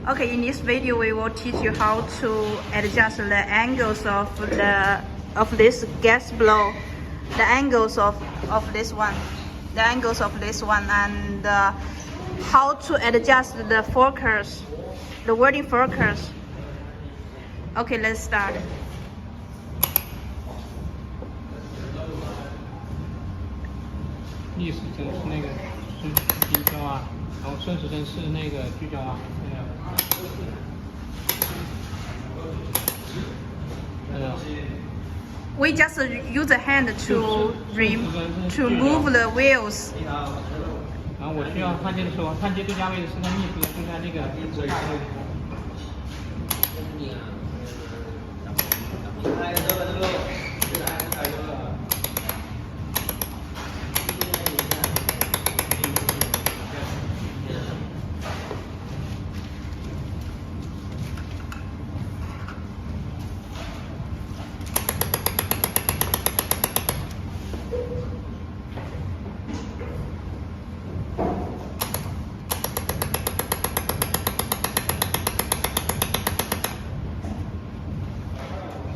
Okay, in this video we will teach you how to adjust the angles of this gas blow, the angles of this one, and how to adjust the focus, the welding focus. Okay, let's start. 逆时针是那个聚焦啊，然后顺时针是那个聚焦啊，We just use the hand to move the wheels. 然后我需要焊接的时候，焊接最佳位置是在逆时针，就在那个位置。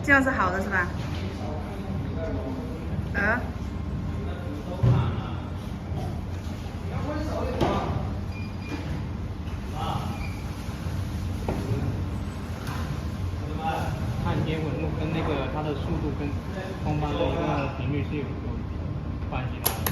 这样是好的是吧？焊接纹路跟那个它的速度跟风帆的一个频率是有关系的。